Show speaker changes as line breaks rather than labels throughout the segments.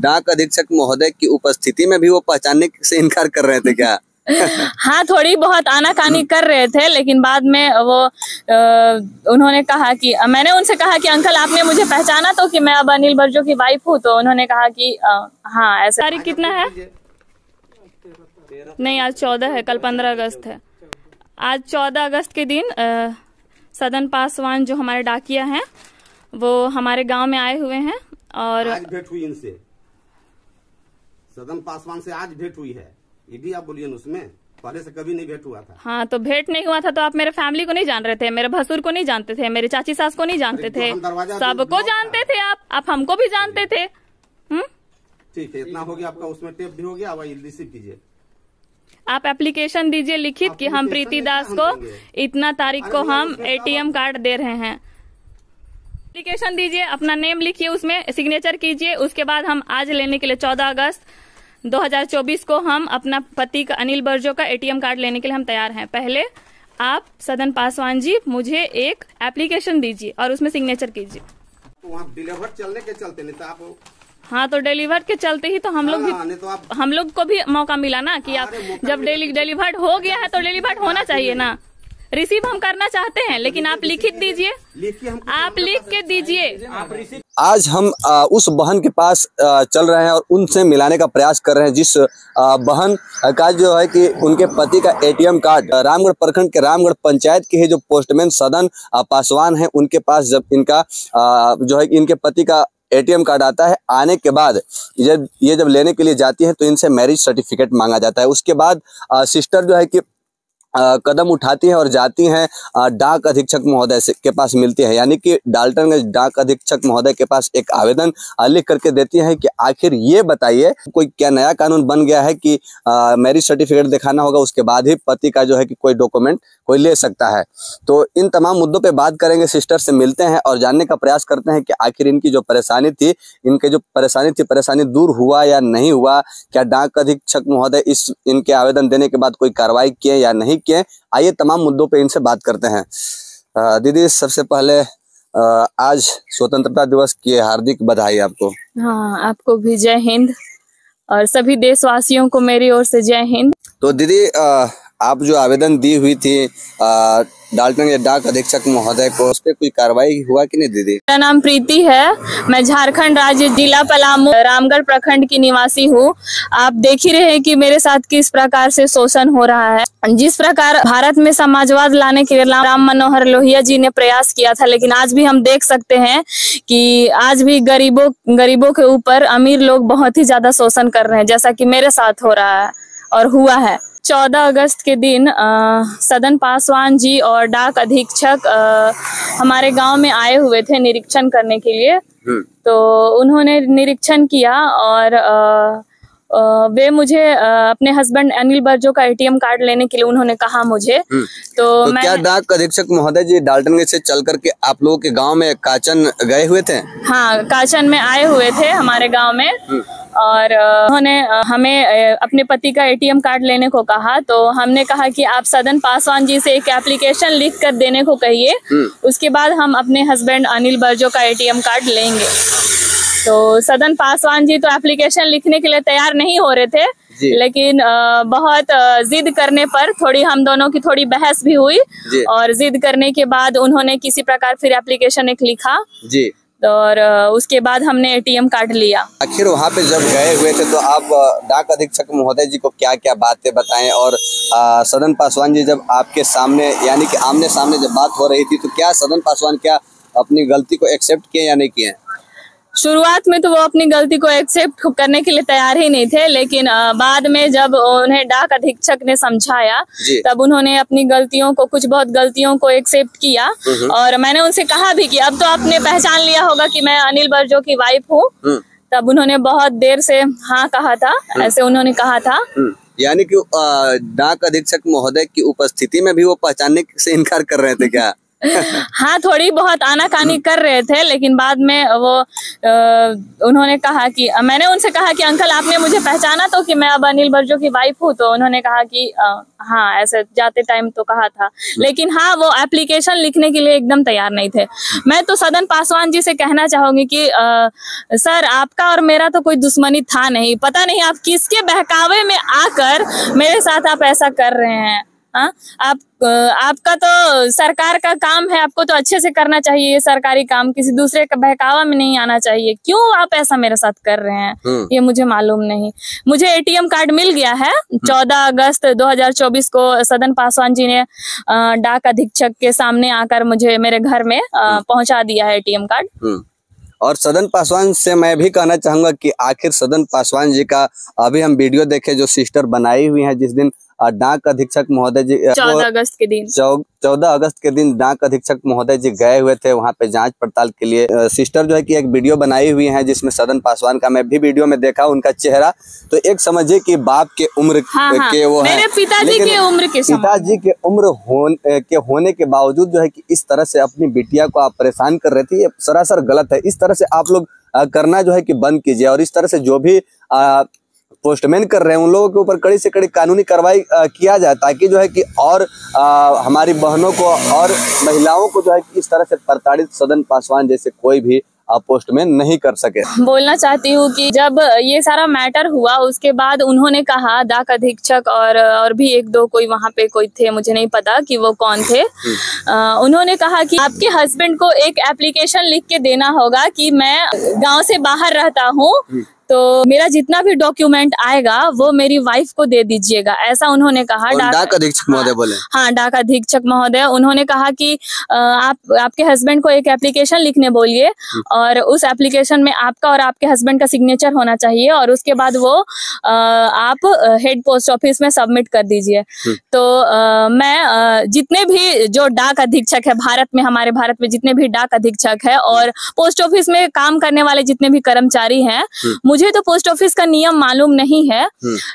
डाक अधीक्षक महोदय की उपस्थिति में भी वो पहचानने से इनकार कर रहे थे क्या?
हाँ, थोड़ी बहुत आनाकानी कर रहे थे, लेकिन बाद में वो उन्होंने कहा कि मैंने उनसे कहा कि अंकल आपने मुझे पहचाना तो कि मैं अब अनिल बर्जो की वाइफ हूँ, तो उन्होंने कहा कि हाँ ऐसा। तारीख कितना है? नहीं, आज 14 है, कल 15 अगस्त है। आज 14 अगस्त के दिन सदन पासवान जो हमारे डाकिया हैं वो हमारे गांव में आए हुए हैं और
आज भेंट हुई इनसे। सदन पासवान से आज भेंट हुई है, ये भी आप बोलिए ना, उसमें पहले से कभी नहीं भेंट हुआ था।
हाँ, तो भेंट नहीं हुआ था तो आप मेरे फैमिली को नहीं जान रहे थे, मेरे भसुर को नहीं जानते थे, मेरी चाची सास को नहीं जानते थे, सबको जानते थे आप हमको भी जानते थे।
ठीक है, इतना हो गया आपका, उसमें टेप भी हो गया, वही रिसीव कीजिए।
आप एप्लीकेशन दीजिए लिखित कि हम प्रीति दास को इतना तारीख को हम ATM कार्ड दे रहे हैं। एप्लीकेशन दीजिए, अपना नेम लिखिए, उसमें सिग्नेचर कीजिए। उसके बाद हम आज लेने के लिए 14 अगस्त 2024 को हम अपना पति का अनिल बर्जो का ATM कार्ड लेने के लिए हम तैयार हैं। पहले आप सदन पासवान जी मुझे एक एप्लीकेशन दीजिए और उसमें सिग्नेचर कीजिए।
तो वहाँ डिलीवर चलने के चलते नहीं तो आप।
हाँ, तो डिलीवर के चलते ही तो हम लोग भी
तो आप,
हम लोग को भी मौका मिला ना कि आप जब डिलीवर्ड हो गया है तो डिलीवर्ड होना चाहिए ना। रिसीव हम करना चाहते हैं, लेकिन आप लिखित दीजिए, आप लिख के दीजिए।
आज हम उस बहन के पास चल रहे हैं और उनसे मिलाने का प्रयास कर रहे हैं, जिस बहन का जो है कि उनके पति का ATM कार्ड रामगढ़ प्रखंड के रामगढ़ पंचायत के ही जो पोस्टमैन सदन पासवान है उनके पास जब इनका जो है कि इनके पति का ATM कार्ड आता है, आने के बाद जब लेने के लिए जाती है तो इनसे मैरिज सर्टिफिकेट मांगा जाता है। उसके बाद सिस्टर जो है कि कदम उठाती हैं और जाती हैं डाक अधीक्षक महोदय के पास मिलती है, यानी कि डाल्टनगंज डाक अधीक्षक महोदय के पास एक आवेदन लिख करके देती हैं कि आखिर ये बताइए कोई क्या नया कानून बन गया है कि मैरिज सर्टिफिकेट दिखाना होगा, उसके बाद ही पति का जो है कि कोई डॉक्यूमेंट कोई ले सकता है। तो इन तमाम मुद्दों पे बात करेंगे, सिस्टर से मिलते हैं और जानने का प्रयास करते हैं कि आखिर इनकी जो परेशानी थी, परेशानी दूर हुआ या नहीं हुआ, क्या डाक अधीक्षक महोदय इनके आवेदन देने के बाद कोई कार्रवाई किए या नहीं किए। आइए तमाम मुद्दों पे इनसे बात करते हैं। दीदी, सबसे पहले आज स्वतंत्रता दिवस की हार्दिक बधाई आपको।
हाँ, आपको भी जय हिंद और सभी देशवासियों को मेरी ओर से जय हिंद।
तो दीदी, आप जो आवेदन दी हुई थी डाल्टनगंज डाक अधीक्षक महोदय को, उस पर कोई कार्रवाई हुआ कि नहीं दीदी?
मेरा नाम प्रीति है, मैं झारखंड राज्य जिला पलामू रामगढ़ प्रखंड की निवासी हूँ। आप देख ही रहे हैं कि मेरे साथ किस प्रकार से शोषण हो रहा है। जिस प्रकार भारत में समाजवाद लाने के लिए राम मनोहर लोहिया जी ने प्रयास किया था, लेकिन आज भी हम देख सकते हैं कि आज भी गरीबों के ऊपर अमीर लोग बहुत ही ज्यादा शोषण कर रहे हैं, जैसा कि मेरे साथ हो रहा है और हुआ है। 14 अगस्त के दिन सदन पासवान जी और डाक अधीक्षक हमारे गांव में आए हुए थे निरीक्षण करने के लिए। तो उन्होंने निरीक्षण किया और वे मुझे अपने हस्बैंड अनिल बर्जो का ATM कार्ड लेने के लिए उन्होंने कहा मुझे। तो मैं
क्या डाक अधीक्षक महोदय जी डाल्टनगंज से चल करके आप लोगों के गांव में काचन गए हुए थे?
हाँ, काचन में आए हुए थे हमारे गांव में और उन्होंने हमें अपने पति का ATM कार्ड लेने को कहा। तो हमने कहा कि आप सदन पासवान जी से एक एप्लीकेशन लिख कर देने को कहिए, उसके बाद हम अपने हस्बैंड अनिल बर्जो का ATM कार्ड लेंगे। तो सदन पासवान जी तो एप्लीकेशन लिखने के लिए तैयार नहीं हो रहे थे, लेकिन बहुत जिद करने पर थोड़ी हम दोनों की थोड़ी बहस भी हुई और जिद करने के बाद उन्होंने किसी प्रकार फिर एप्लीकेशन एक लिखा जी, और उसके बाद हमने ATM कार्ड लिया।
आखिर वहाँ पे जब गए हुए थे तो आप डाक अधीक्षक महोदय जी को क्या क्या बातें बताएं, और सदन पासवान जी जब आपके सामने यानी कि आमने सामने जब बात हो रही थी तो क्या सदन पासवान क्या अपनी गलती को एक्सेप्ट किए या नहीं किए?
शुरुआत में तो वो अपनी गलती को एक्सेप्ट करने के लिए तैयार ही नहीं थे, लेकिन बाद में जब उन्हें डाक अधीक्षक ने समझाया तब उन्होंने अपनी गलतियों को, कुछ बहुत गलतियों को एक्सेप्ट किया। और मैंने उनसे कहा भी कि अब तो आपने पहचान लिया होगा कि मैं अनिल बर्जो की वाइफ हूँ। तब उन्होंने बहुत देर से हाँ कहा था, ऐसे उन्होंने कहा था।
यानी कि डाक अधीक्षक महोदय की उपस्थिति में भी वो पहचानने से इनकार कर रहे थे क्या?
हाँ, थोड़ी बहुत आनाकानी कर रहे थे, लेकिन बाद में वो उन्होंने कहा कि मैंने उनसे कहा कि अंकल आपने मुझे पहचाना तो कि मैं अब अनिल बर्जो की वाइफ हूँ, तो उन्होंने कहा कि हाँ, ऐसे जाते टाइम तो कहा था, लेकिन हाँ वो एप्लीकेशन लिखने के लिए एकदम तैयार नहीं थे। मैं तो सदन पासवान जी से कहना चाहूंगी कि सर आपका और मेरा तो कोई दुश्मनी था नहीं, पता नहीं आप किसके बहकावे में आकर मेरे साथ आप ऐसा कर रहे हैं। हाँ, आपका तो सरकार का काम है, आपको तो अच्छे से करना चाहिए ये सरकारी काम, किसी दूसरे का बहकावा में नहीं आना चाहिए। क्यों आप ऐसा मेरे साथ कर रहे हैं ये मुझे मालूम नहीं। मुझे एटीएम कार्ड मिल गया है। 14 अगस्त 2024 को सदन पासवान जी ने डाक अधीक्षक के सामने आकर मुझे मेरे घर में पहुंचा दिया है एटीएम कार्ड।
और सदन पासवान से मैं भी कहना चाहूंगा कि आखिर सदन पासवान जी का अभी हम वीडियो देखे जो सिस्टर बनाई हुई है, जिस दिन डाक अधीक्षक महोदय जी
14 अगस्त के दिन
14 अगस्त के दिन डाक अधीक्षक महोदय जी गए हुए थे वहां पे जांच पड़ताल के लिए। सिस्टर जो है कि एक वीडियो बनाई हुई है जिसमें सदन पासवान का मैं भी वीडियो में देखा उनका चेहरा, तो एक समझिए कि बाप के उम्र के वो है,
मेरे पिताजी के उम्र के
पिताजी के उम्र होने के बावजूद जो है कि इस तरह से अपनी बिटिया को आप परेशान कर रहे थे, ये सरासर गलत है। इस तरह से आप लोग करना जो है कि बंद कीजिए, और इस तरह से जो भी पोस्टमैन कर रहे हैं उन लोगों के ऊपर कड़ी से कड़ी कानूनी कार्रवाई किया जाए, ताकि जो है कि और हमारी बहनों को और महिलाओं को जो है कि इस तरह से प्रताड़ित सदन पासवान जैसे कोई भी पोस्टमैन नहीं कर सके।
बोलना चाहती हूँ कि जब ये सारा मैटर हुआ उसके बाद उन्होंने कहा, डाक अधीक्षक और भी एक दो कोई वहाँ पे कोई थे, मुझे नहीं पता कि वो कौन थे, उन्होंने कहा कि आपके हस्बैंड को एक एप्लीकेशन लिख के देना होगा कि मैं गांव से बाहर रहता हूँ, तो मेरा जितना भी डॉक्यूमेंट आएगा वो मेरी वाइफ को दे दीजिएगा, ऐसा उन्होंने कहा।
डाक अधीक्षक महोदय बोले।
हाँ, डाक अधीक्षक महोदय उन्होंने कहा कि आपके हस्बैंड को एक एप्लीकेशन लिखने बोलिए, और उस एप्लीकेशन में आपका और आपके हस्बैंड का सिग्नेचर होना चाहिए, और उसके बाद वो आप हेड पोस्ट ऑफिस में सबमिट कर दीजिए। तो मैं जितने भी जो डाक अधीक्षक है भारत में, हमारे भारत में जितने भी डाक अधीक्षक है और पोस्ट ऑफिस में काम करने वाले जितने भी कर्मचारी हैं, मुझे तो पोस्ट ऑफिस का नियम मालूम नहीं है,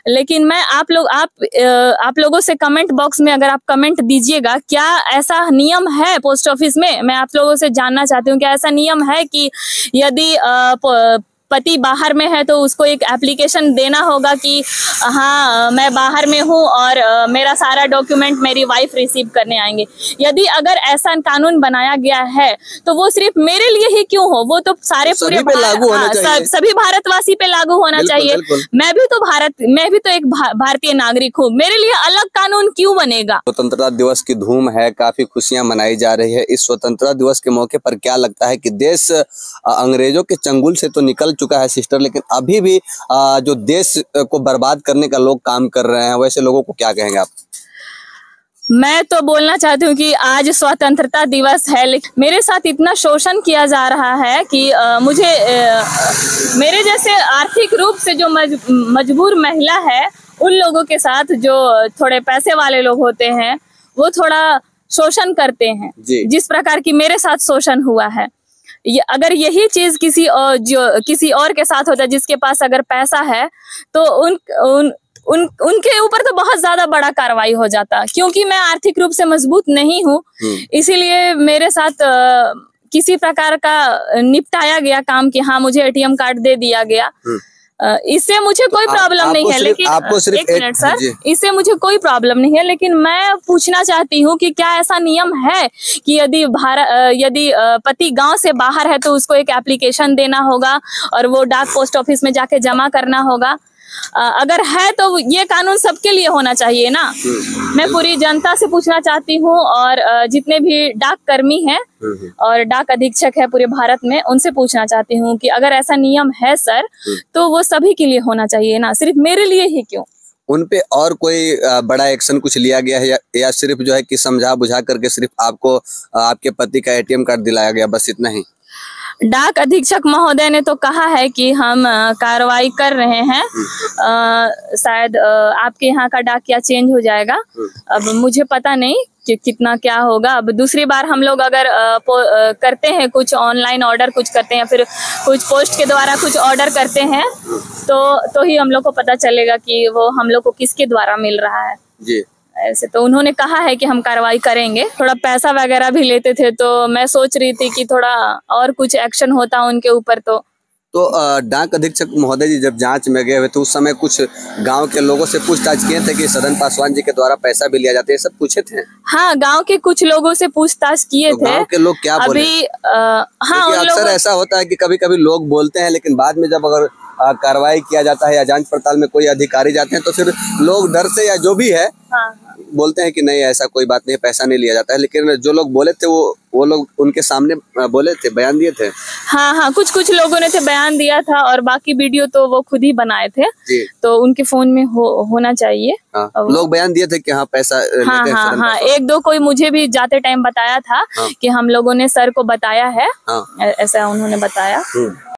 लेकिन मैं आप लोगों से कमेंट बॉक्स में अगर आप कमेंट दीजिएगा, क्या ऐसा नियम है पोस्ट ऑफिस में? मैं आप लोगों से जानना चाहती हूँ, क्या ऐसा नियम है कि यदि पति बाहर में है तो उसको एक एप्लीकेशन देना होगा कि हाँ मैं बाहर में हूँ और मेरा सारा डॉक्यूमेंट मेरी वाइफ रिसीव करने आएंगे। यदि अगर ऐसा कानून बनाया गया है तो वो सिर्फ मेरे लिए ही क्यों हो, वो तो सारे पूरे सभी भारतवासी पे लागू होना चाहिए। मैं भी तो एक भारतीय नागरिक हूँ, मेरे लिए अलग कानून क्यों बनेगा?
स्वतंत्रता दिवस की धूम है, काफी खुशियां मनाई जा रही है। इस स्वतंत्रता दिवस के मौके पर क्या लगता है कि देश अंग्रेजों के चंगुल से तो निकल चुका है सिस्टर, लेकिन अभी भी जो देश को बर्बाद करने का लोग काम कर रहे हैं, वैसे लोगों को क्या कहेंगे आप?
मैं तो बोलना चाहती हूँ कि आज स्वतंत्रता दिवस है, लेकिन मेरे साथ इतना शोषण किया जा रहा है कि मुझे मेरे जैसे आर्थिक रूप से जो मजबूर महिला है, उन लोगों के साथ जो थोड़े पैसे वाले लोग होते हैं वो थोड़ा शोषण करते हैं, जिस प्रकार की मेरे साथ शोषण हुआ है। अगर यही चीज किसी और के साथ होता है जिसके पास अगर पैसा है, तो उनके ऊपर तो बहुत ज्यादा बड़ा कार्रवाई हो जाता, क्योंकि मैं आर्थिक रूप से मजबूत नहीं हूँ, इसीलिए मेरे साथ किसी प्रकार का निपटाया गया काम कि हाँ मुझे एटीएम कार्ड दे दिया गया। इससे मुझे कोई प्रॉब्लम नहीं है, लेकिन एक मिनट सर, इससे मुझे कोई प्रॉब्लम नहीं है, लेकिन मैं पूछना चाहती हूँ कि क्या ऐसा नियम है कि यदि पति गांव से बाहर है तो उसको एक एप्लीकेशन देना होगा और वो डाक पोस्ट ऑफिस में जाके जमा करना होगा? अगर है तो ये कानून सबके लिए होना चाहिए ना। मैं पूरी जनता से पूछना चाहती हूँ, और जितने भी डाक कर्मी हैं और डाक अधीक्षक है पूरे भारत में, उनसे पूछना चाहती हूँ कि अगर ऐसा नियम है सर, तो वो सभी के लिए होना चाहिए ना, सिर्फ मेरे लिए ही क्यों?
उन पे और कोई बड़ा एक्शन कुछ लिया गया है या सिर्फ जो है कि समझा बुझा करके सिर्फ आपको आपके पति का एटीएम कार्ड दिलाया गया, बस इतना ही?
डाक अधीक्षक महोदय ने तो कहा है कि हम कार्रवाई कर रहे हैं, शायद आपके यहाँ का डाकिया चेंज हो जाएगा। अब मुझे पता नहीं कि कितना क्या होगा। अब दूसरी बार हम लोग अगर करते हैं कुछ ऑनलाइन ऑर्डर कुछ करते हैं, फिर कुछ पोस्ट के द्वारा कुछ ऑर्डर करते हैं, तो ही हम लोग को पता चलेगा कि वो हम लोग को किसके द्वारा मिल रहा है।
जी,
ऐसे तो उन्होंने कहा है कि हम कार्रवाई करेंगे। थोड़ा पैसा वगैरह भी लेते थे, तो मैं सोच रही थी कि थोड़ा और कुछ एक्शन होता उनके ऊपर।
तो डाक अधीक्षक महोदय जी जब जांच में गए हुए तो उस समय कुछ गांव के लोगों से पूछताछ किए थे कि सदन पासवान जी के द्वारा पैसा भी लिया जाता है, सब पूछे थे?
हाँ, गांव के कुछ लोगों से पूछताछ किए थे।
गांव के लोग क्या बोले?
अभी हाँ, उन
अक्सर ऐसा होता है कि कभी कभी लोग बोलते हैं, लेकिन बाद में जब अगर कार्रवाई किया जाता है या जांच पड़ताल में कोई अधिकारी जाते हैं तो फिर लोग डर से या जो भी है बोलते हैं कि नहीं ऐसा कोई बात नहीं, पैसा नहीं लिया जाता है। लेकिन जो लोग बोले थे वो लोग उनके सामने बोले थे, बयान दिए थे।
हाँ, कुछ लोगों ने थे बयान दिया था, और बाकी वीडियो तो वो खुद ही बनाए थे जी। तो उनके फोन में होना चाहिए।
लोग बयान दिए थे कि हाँ पैसा लेते हैं।
हाँ, एक दो कोई मुझे भी जाते टाइम बताया था कि हम लोगों ने सर को बताया है, ऐसा उन्होंने बताया।